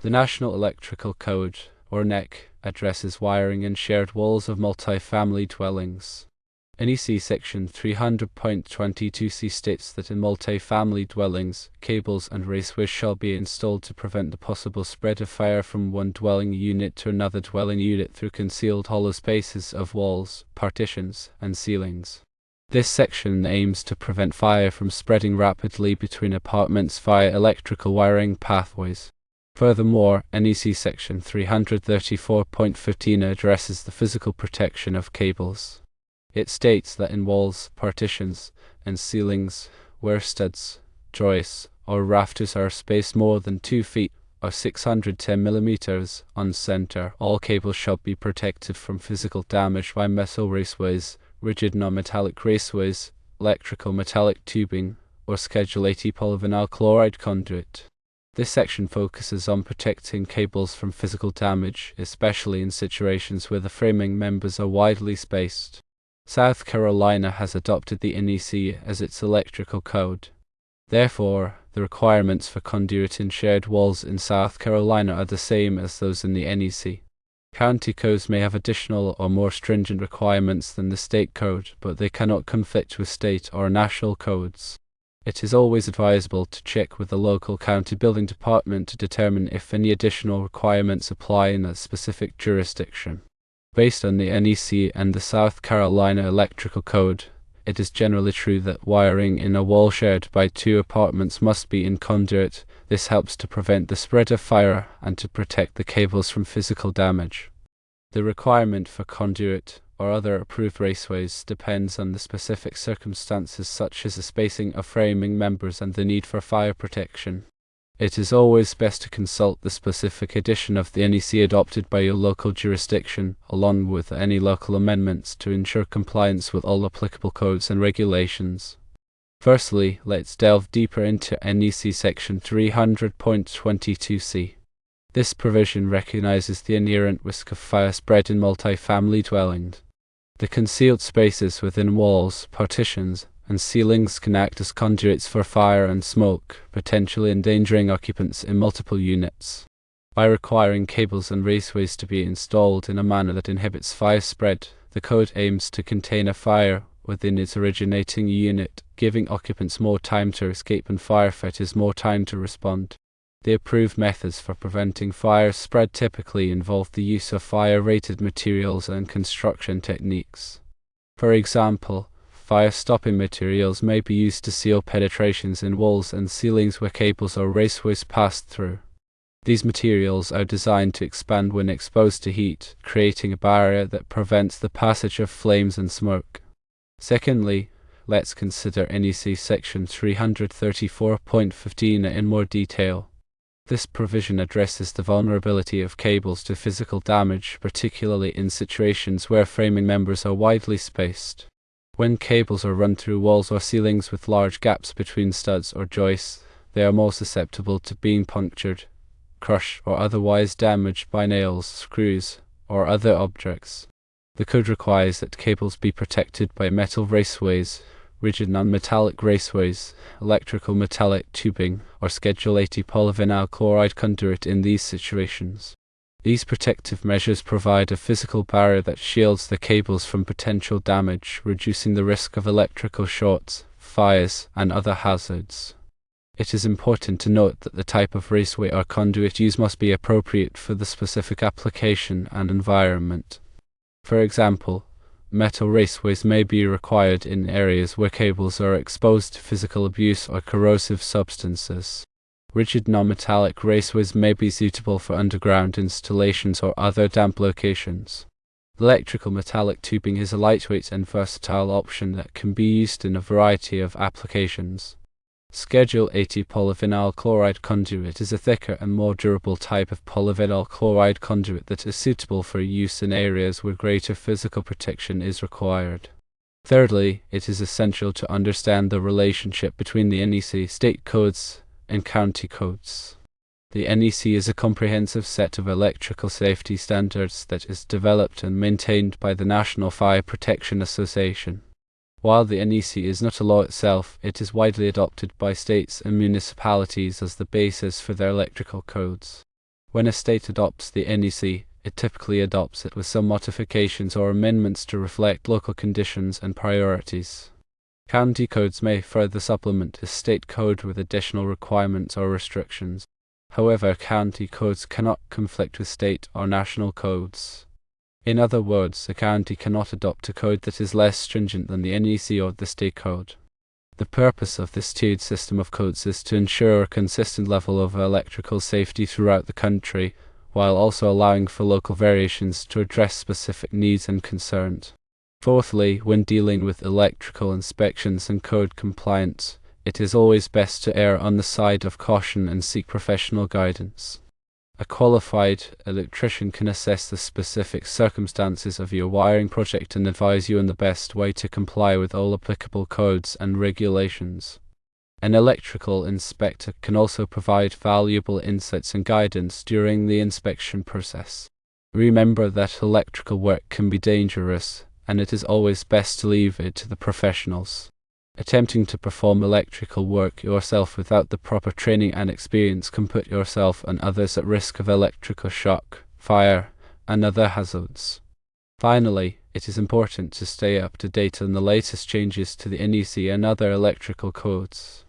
The National Electrical Code, or NEC, addresses wiring in shared walls of multi-family dwellings. NEC Section 300.22c states that in multi-family dwellings, cables and raceways shall be installed to prevent the possible spread of fire from one dwelling unit to another dwelling unit through concealed hollow spaces of walls, partitions, and ceilings. This section aims to prevent fire from spreading rapidly between apartments via electrical wiring pathways. Furthermore, NEC Section 334.15 addresses the physical protection of cables. It states that in walls, partitions, and ceilings, where studs, joists, or rafters are spaced more than 2 feet or 610 millimeters on center, all cables shall be protected from physical damage by metal raceways, rigid non-metallic raceways, electrical metallic tubing, or Schedule 80 polyvinyl chloride conduit. This section focuses on protecting cables from physical damage, especially in situations where the framing members are widely spaced. South Carolina has adopted the NEC as its electrical code. Therefore, the requirements for conduit in shared walls in South Carolina are the same as those in the NEC. County codes may have additional or more stringent requirements than the state code, but they cannot conflict with state or national codes. It is always advisable to check with the local county building department to determine if any additional requirements apply in a specific jurisdiction. Based on the NEC and the South Carolina Electrical Code, it is generally true that wiring in a wall shared by 2 apartments must be in conduit. This helps to prevent the spread of fire and to protect the cables from physical damage. The requirement for conduit or other approved raceways depends on the specific circumstances, such as the spacing of framing members and the need for fire protection. It is always best to consult the specific edition of the NEC adopted by your local jurisdiction, along with any local amendments, to ensure compliance with all applicable codes and regulations. Firstly, let's delve deeper into NEC Section 300.22c. This provision recognizes the inherent risk of fire spread in multi-family dwellings. The concealed spaces within walls, partitions, and ceilings can act as conduits for fire and smoke, potentially endangering occupants in multiple units. By requiring cables and raceways to be installed in a manner that inhibits fire spread, the code aims to contain a fire within its originating unit, giving occupants more time to escape and firefighters more time to respond. The approved methods for preventing fire spread typically involve the use of fire-rated materials and construction techniques. For example, fire-stopping materials may be used to seal penetrations in walls and ceilings where cables or raceways pass through. These materials are designed to expand when exposed to heat, creating a barrier that prevents the passage of flames and smoke. Secondly, let's consider NEC Section 334.15 in more detail. This provision addresses the vulnerability of cables to physical damage, particularly in situations where framing members are widely spaced. When cables are run through walls or ceilings with large gaps between studs or joists, they are more susceptible to being punctured, crushed, or otherwise damaged by nails, screws, or other objects. The code requires that cables be protected by metal raceways, rigid non-metallic raceways, electrical metallic tubing, or Schedule 80 polyvinyl chloride conduit in these situations. These protective measures provide a physical barrier that shields the cables from potential damage, reducing the risk of electrical shorts, fires, and other hazards. It is important to note that the type of raceway or conduit used must be appropriate for the specific application and environment. For example, metal raceways may be required in areas where cables are exposed to physical abuse or corrosive substances. Rigid non-metallic raceways may be suitable for underground installations or other damp locations. Electrical metallic tubing is a lightweight and versatile option that can be used in a variety of applications. Schedule 80 polyvinyl chloride conduit is a thicker and more durable type of polyvinyl chloride conduit that is suitable for use in areas where greater physical protection is required. Thirdly, it is essential to understand the relationship between the NEC state codes and county codes. The NEC is a comprehensive set of electrical safety standards that is developed and maintained by the National Fire Protection Association. While the NEC is not a law itself, it is widely adopted by states and municipalities as the basis for their electrical codes. When a state adopts the NEC, it typically adopts it with some modifications or amendments to reflect local conditions and priorities. County codes may further supplement a state code with additional requirements or restrictions. However, county codes cannot conflict with state or national codes. In other words, a county cannot adopt a code that is less stringent than the NEC or the state code. The purpose of this tiered system of codes is to ensure a consistent level of electrical safety throughout the country, while also allowing for local variations to address specific needs and concerns. Fourthly, when dealing with electrical inspections and code compliance, it is always best to err on the side of caution and seek professional guidance. A qualified electrician can assess the specific circumstances of your wiring project and advise you on the best way to comply with all applicable codes and regulations. An electrical inspector can also provide valuable insights and guidance during the inspection process. Remember that electrical work can be dangerous, and it is always best to leave it to the professionals. Attempting to perform electrical work yourself without the proper training and experience can put yourself and others at risk of electrical shock, fire, and other hazards. Finally, it is important to stay up to date on the latest changes to the NEC and other electrical codes.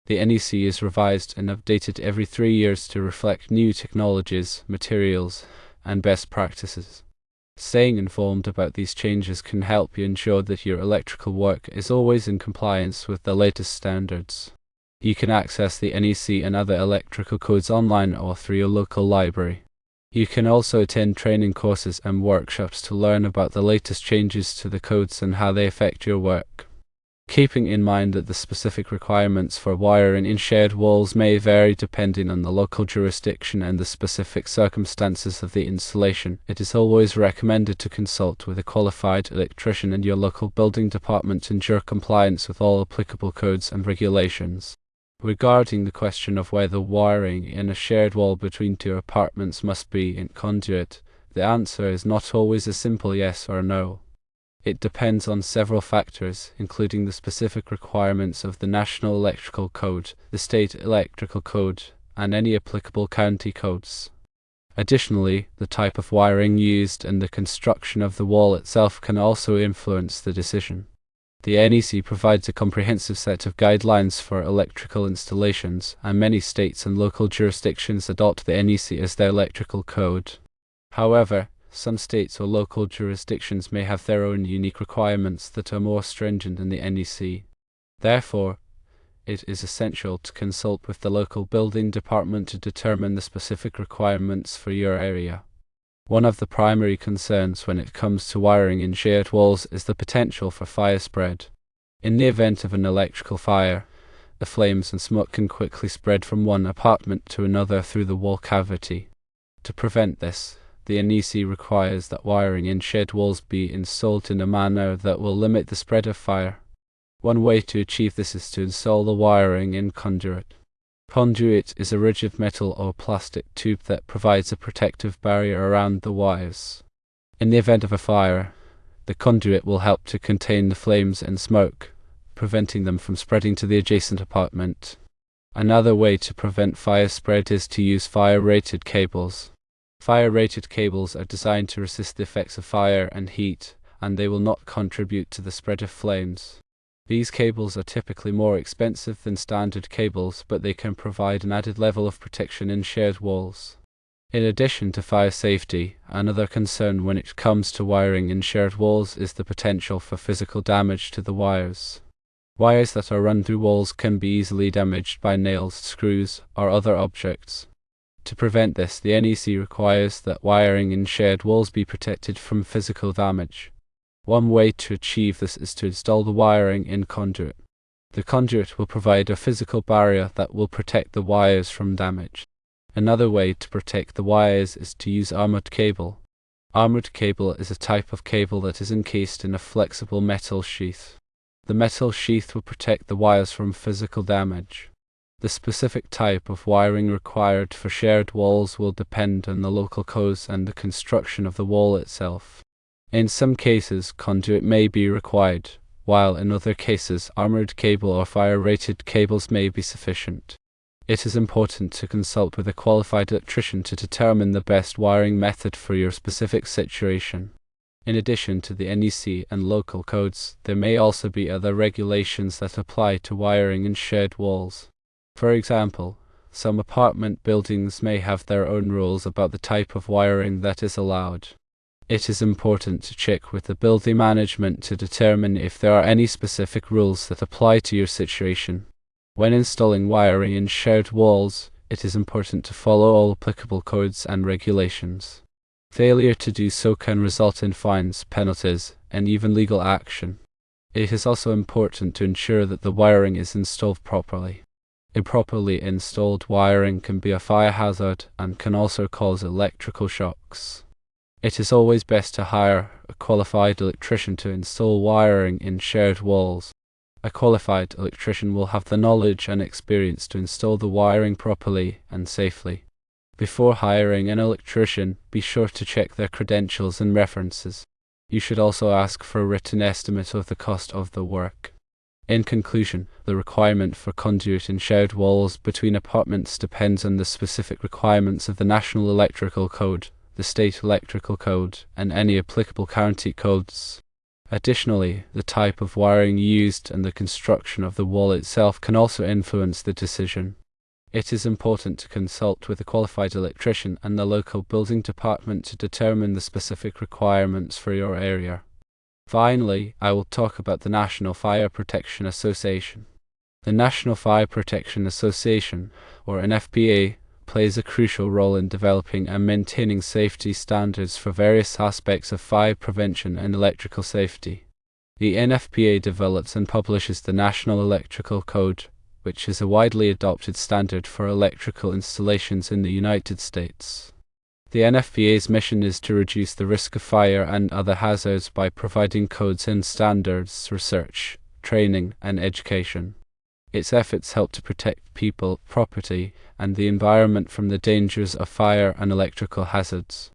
The NEC is revised and updated every 3 years to reflect new technologies, materials, and best practices. Staying informed about these changes can help you ensure that your electrical work is always in compliance with the latest standards. You can access the NEC and other electrical codes online or through your local library. You can also attend training courses and workshops to learn about the latest changes to the codes and how they affect your work. Keeping in mind that the specific requirements for wiring in shared walls may vary depending on the local jurisdiction and the specific circumstances of the installation, it is always recommended to consult with a qualified electrician and your local building department to ensure compliance with all applicable codes and regulations. Regarding the question of whether wiring in a shared wall between two apartments must be in conduit, the answer is not always a simple yes or no. It depends on several factors, including the specific requirements of the National Electrical Code, the State Electrical Code, and any applicable county codes. Additionally, the type of wiring used and the construction of the wall itself can also influence the decision. The NEC provides a comprehensive set of guidelines for electrical installations, and many states and local jurisdictions adopt the NEC as their electrical code. However, some states or local jurisdictions may have their own unique requirements that are more stringent than the NEC. Therefore, it is essential to consult with the local building department to determine the specific requirements for your area. One of the primary concerns when it comes to wiring in shared walls is the potential for fire spread. In the event of an electrical fire, the flames and smoke can quickly spread from one apartment to another through the wall cavity. To prevent this, the NEC requires that wiring in shared walls be installed in a manner that will limit the spread of fire. One way to achieve this is to install the wiring in conduit. Conduit is a rigid metal or plastic tube that provides a protective barrier around the wires. In the event of a fire, the conduit will help to contain the flames and smoke, preventing them from spreading to the adjacent apartment. Another way to prevent fire spread is to use fire-rated cables. Fire-rated cables are designed to resist the effects of fire and heat, and they will not contribute to the spread of flames. These cables are typically more expensive than standard cables, but they can provide an added level of protection in shared walls. In addition to fire safety, another concern when it comes to wiring in shared walls is the potential for physical damage to the wires. Wires that are run through walls can be easily damaged by nails, screws, or other objects. To prevent this, the NEC requires that wiring in shared walls be protected from physical damage. One way to achieve this is to install the wiring in conduit. The conduit will provide a physical barrier that will protect the wires from damage. Another way to protect the wires is to use armored cable. Armored cable is a type of cable that is encased in a flexible metal sheath. The metal sheath will protect the wires from physical damage. The specific type of wiring required for shared walls will depend on the local codes and the construction of the wall itself. In some cases, conduit may be required, while in other cases, armored cable or fire-rated cables may be sufficient. It is important to consult with a qualified electrician to determine the best wiring method for your specific situation. In addition to the NEC and local codes, there may also be other regulations that apply to wiring in shed walls. For example, some apartment buildings may have their own rules about the type of wiring that is allowed. It is important to check with the building management to determine if there are any specific rules that apply to your situation. When installing wiring in shared walls, it is important to follow all applicable codes and regulations. Failure to do so can result in fines, penalties, and even legal action. It is also important to ensure that the wiring is installed properly. Improperly installed wiring can be a fire hazard and can also cause electrical shocks. It is always best to hire a qualified electrician to install wiring in shared walls. A qualified electrician will have the knowledge and experience to install the wiring properly and safely. Before hiring an electrician, be sure to check their credentials and references. You should also ask for a written estimate of the cost of the work. In conclusion, the requirement for conduit in shared walls between apartments depends on the specific requirements of the National Electrical Code, the State Electrical Code, and any applicable county codes. Additionally, the type of wiring used and the construction of the wall itself can also influence the decision. It is important to consult with a qualified electrician and the local building department to determine the specific requirements for your area. Finally, I will talk about the National Fire Protection Association. The National Fire Protection Association, or NFPA, plays a crucial role in developing and maintaining safety standards for various aspects of fire prevention and electrical safety. The NFPA develops and publishes the National Electrical Code, which is a widely adopted standard for electrical installations in the United States. The NFPA's mission is to reduce the risk of fire and other hazards by providing codes and standards, research, training, and education. Its efforts help to protect people, property, and the environment from the dangers of fire and electrical hazards.